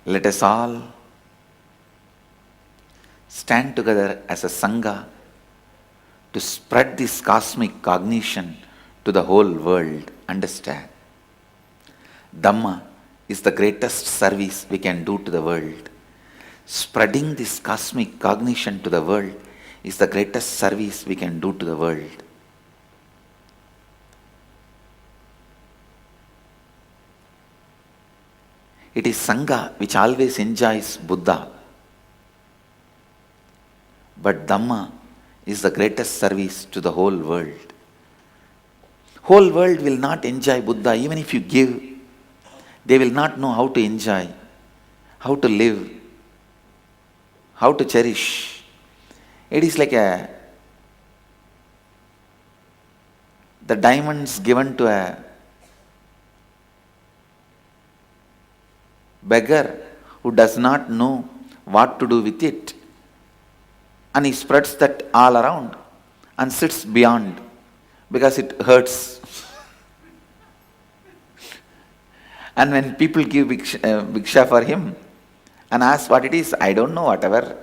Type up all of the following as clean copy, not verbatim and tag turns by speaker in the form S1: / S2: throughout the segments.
S1: Let us all stand together as a Sangha to spread this cosmic cognition to the whole world. Understand? Dhamma is the greatest service we can do to the world. Spreading this cosmic cognition to the world is the greatest service we can do to the world. It is Sangha which always enjoys Buddha. But Dhamma is the greatest service to the whole world. Whole world will not enjoy Buddha even if you give. They will not know how to enjoy, how to live, how to cherish. It is like the diamonds given to a beggar who does not know what to do with it, and he spreads that all around and sits beyond because it hurts. And when people give bhiksha for him and ask what it is, I don't know, whatever,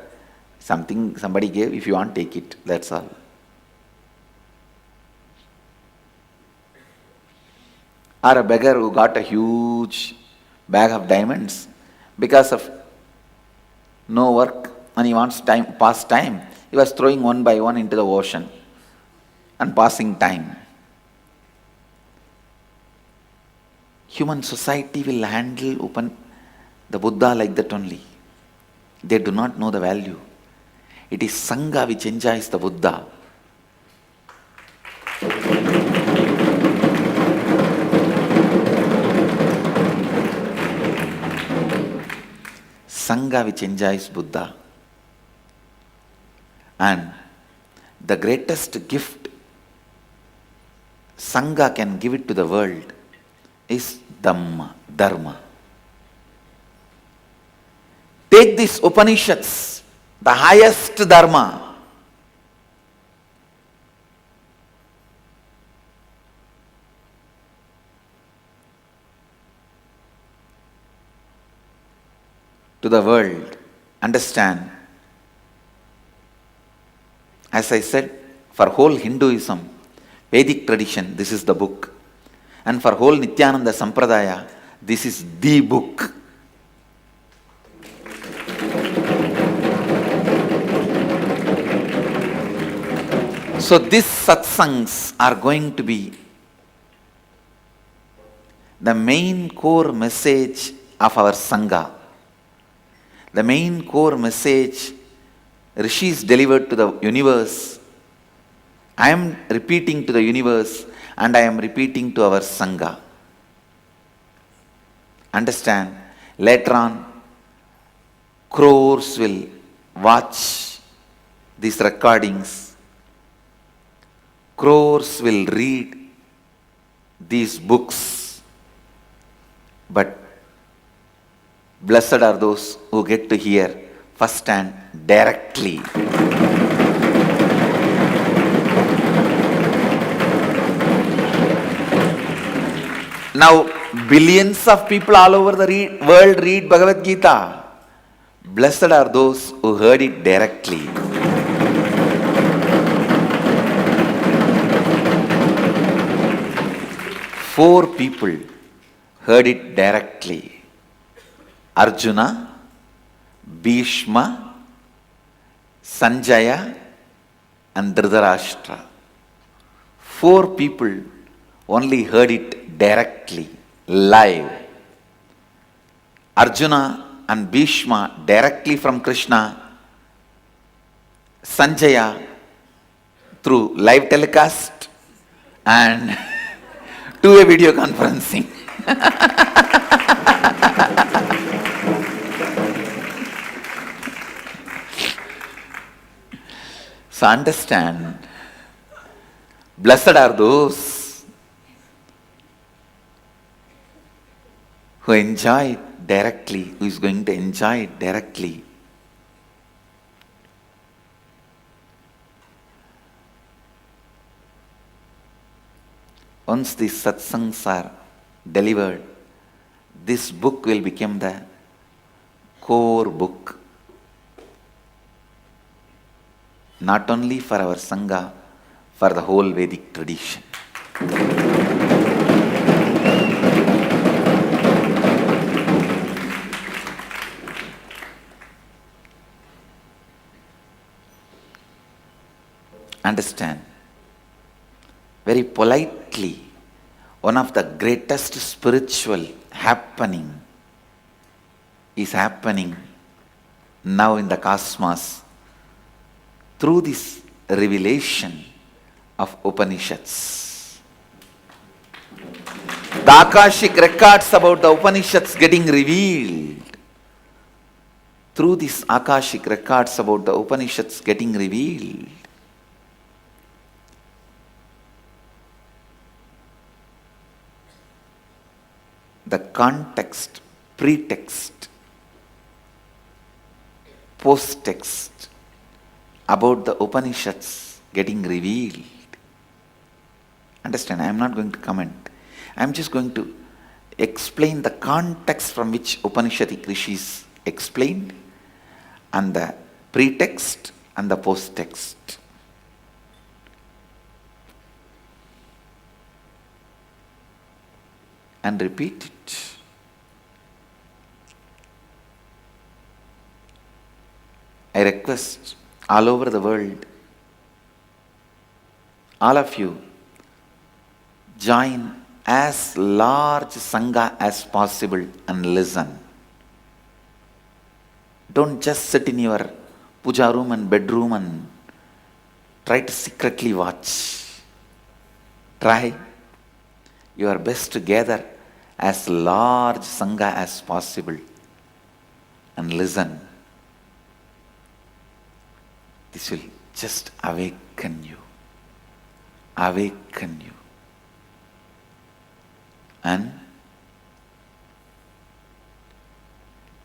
S1: somebody gave, if you want, take it, that's all. Or a beggar who got a huge bag of diamonds because of no work and he wants pass time, he was throwing one by one into the ocean and passing time. Human society will handle the Buddha like that only. They do not know the value. It is Sangha which enjoys the Buddha. Sangha which enjoys Buddha. And the greatest gift Sangha can give it to the world is Dhamma, Dharma. Take these Upanishads, the highest Dharma. To the world. Understand? As I said, for whole Hinduism, Vedic tradition, this is the book. And for whole Nityananda Sampradaya, this is the book. So these satsangs are going to be the main core message of our Sangha. The main core message Rishis delivered to the universe. I am repeating to the universe and I am repeating to our Sangha. Understand? Later on, crores will watch these recordings. Crores will read these books. But blessed are those who get to hear first hand directly. Now, billions of people all over the world read Bhagavad Gita. Blessed are those who heard it directly. Four people heard it directly. Arjuna, Bhishma, Sanjaya and Dhritarashtra. Four people only heard it directly, live. Arjuna and Bhishma directly from Krishna. Sanjaya through live telecast and two-way video conferencing. So understand, blessed are those who enjoy it directly, who is going to enjoy it directly. Once these satsangs are delivered, this book will become the core book, not only for our Sangha, for the whole Vedic tradition. Understand, very politely, one of the greatest spiritual happening is happening now in the cosmos through this revelation of Upanishads. The Akashic records about the Upanishads getting revealed. Through this Akashic records about the Upanishads getting revealed, the context, pretext, post-text about the Upanishads getting revealed. Understand, I am not going to comment. I am just going to explain the context from which Upanishadic rishis explained, and the pretext and the post-text. And repeat it. I request all over the world, all of you, join as large Sangha as possible and listen. Don't just sit in your puja room and bedroom and try to secretly watch. Try your best to gather as large Sangha as possible and listen. This will just awaken you. Awaken you. And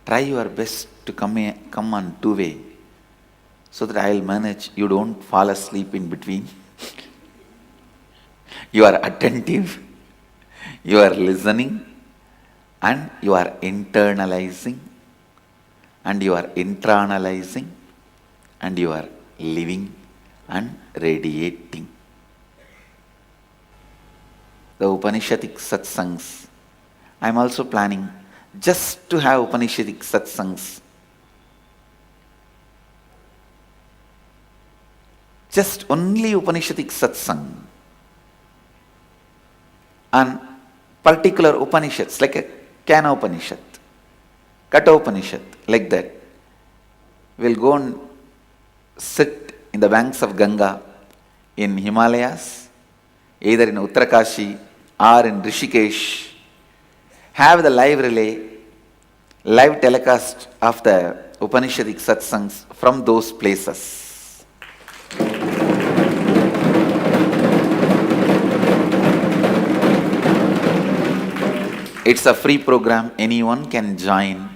S1: try your best to come on two-way so that I will manage. You don't fall asleep in between. You are attentive. You are listening. And you are internalizing. And you are internalizing. And you are living and radiating. The Upanishadic satsangs, I am also planning just to have Upanishadic satsangs. Just only Upanishadic satsang on particular Upanishads, like a Kana Upanishad, Kata Upanishad, like that. We'll go and sit in the banks of Ganga in Himalayas, either in Uttarakashi or in Rishikesh, have the live relay, live telecast of the Upanishadic satsangs from those places. It's a free program, anyone can join.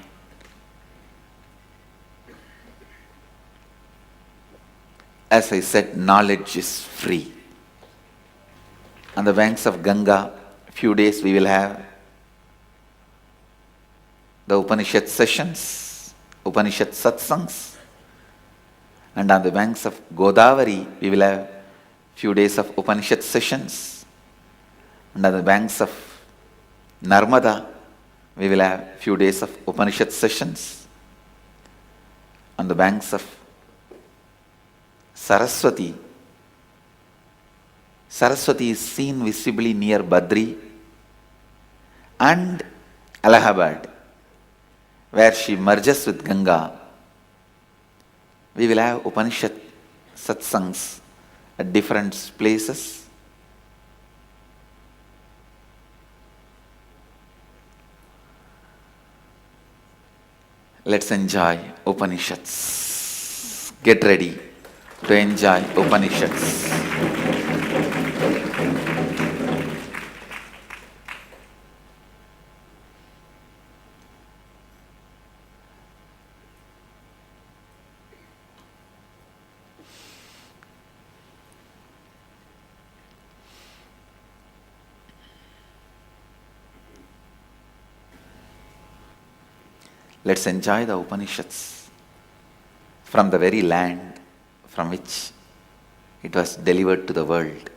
S1: As I said, knowledge is free. On the banks of Ganga, few days we will have the Upanishad sessions, Upanishad satsangs. And on the banks of Godavari, we will have few days of Upanishad sessions. And on the banks of Narmada, we will have few days of Upanishad sessions. On the banks of Saraswati, Saraswati is seen visibly near Badri and Allahabad, where she merges with Ganga. We will have Upanishad satsangs at different places. Let's enjoy Upanishads. Get ready to enjoy Upanishads. Let's enjoy the Upanishads from the very land from which it was delivered to the world.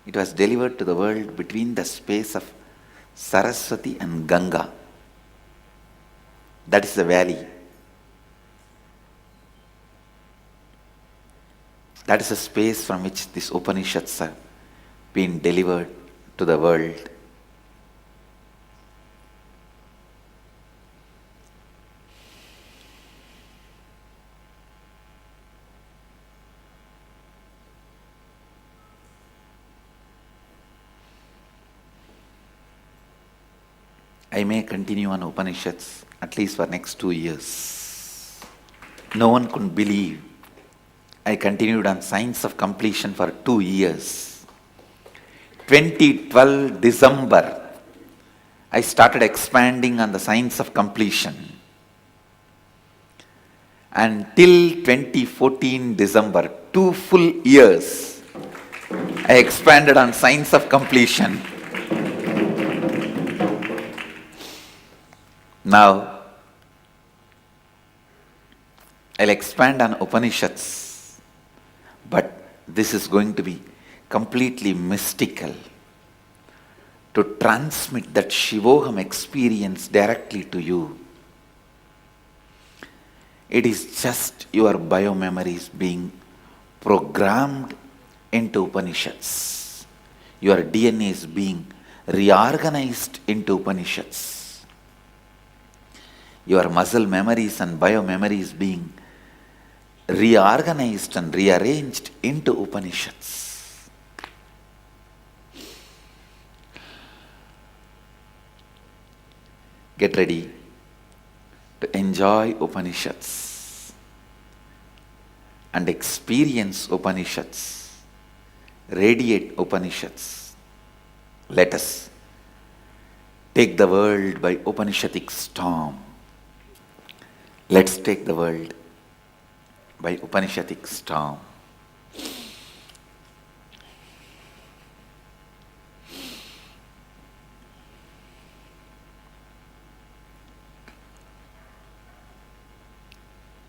S1: It was delivered to the world between the space of Saraswati and Ganga. That is the valley. That is the space from which these Upanishads have been delivered to the world. I may continue on Upanishads at least for next 2 years. No one could believe I continued on Science of Completion for 2 years. 2012 December, I started expanding on the Science of Completion. And till 2014 December, 2 full years, I expanded on Science of Completion. Now, I'll expand on Upanishads, but this is going to be completely mystical, to transmit that Shivoham experience directly to you. It is just your biomemories being programmed into Upanishads. Your DNA is being reorganized into Upanishads. Your muscle memories and biomemories being reorganized and rearranged into Upanishads. Get ready to enjoy Upanishads and experience Upanishads, radiate Upanishads. Let us take the world by Upanishadic storm. Let's take the world by Upanishadic storm.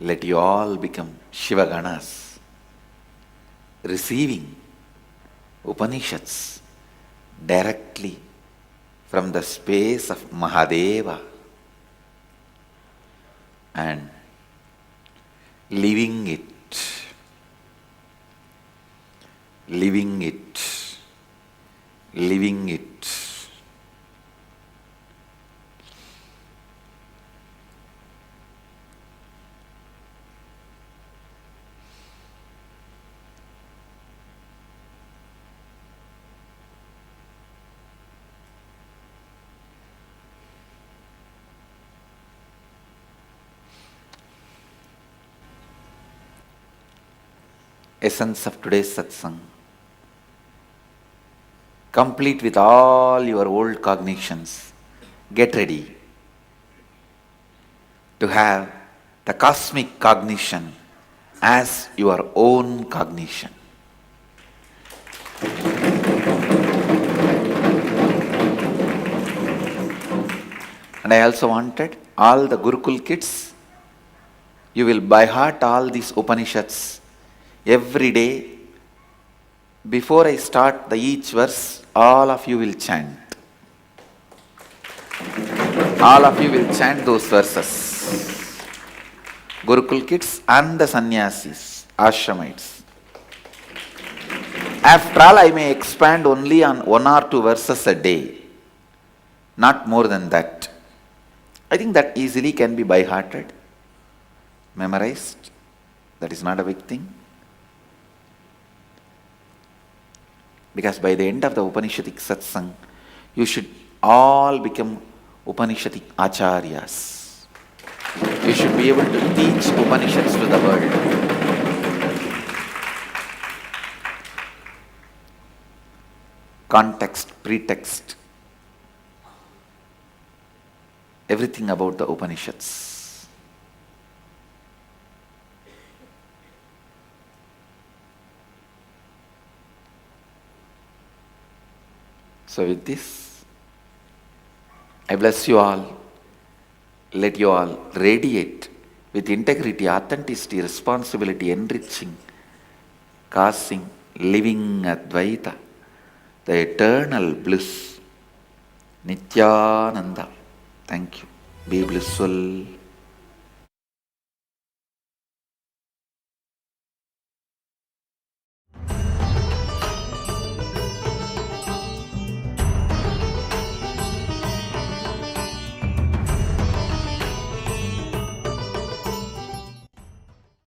S1: Let you all become Shivaganas, receiving Upanishads directly from the space of Mahadeva and living it, living it, living it. Essence of today's satsang, complete with all your old cognitions. Get ready to have the cosmic cognition as your own cognition. And I also wanted all the Gurukul kids, you will by heart all these Upanishads every day. Before I start the each verse, all of you will chant. All of you will chant those verses. Gurukul kids and the sannyasis, ashramites. After all, I may expand only on 1 or 2 verses a day, not more than that. I think that easily can be by hearted, memorized. That is not a big thing. Because by the end of the Upanishadic satsang, you should all become Upanishadic acharyas. You should be able to teach Upanishads to the world. Context, pretext, everything about the Upanishads. So with this, I bless you all Let you all radiate with integrity, authenticity, responsibility, enriching, causing, living Advaita, the eternal bliss, Nityananda. Thank you. Be blissful.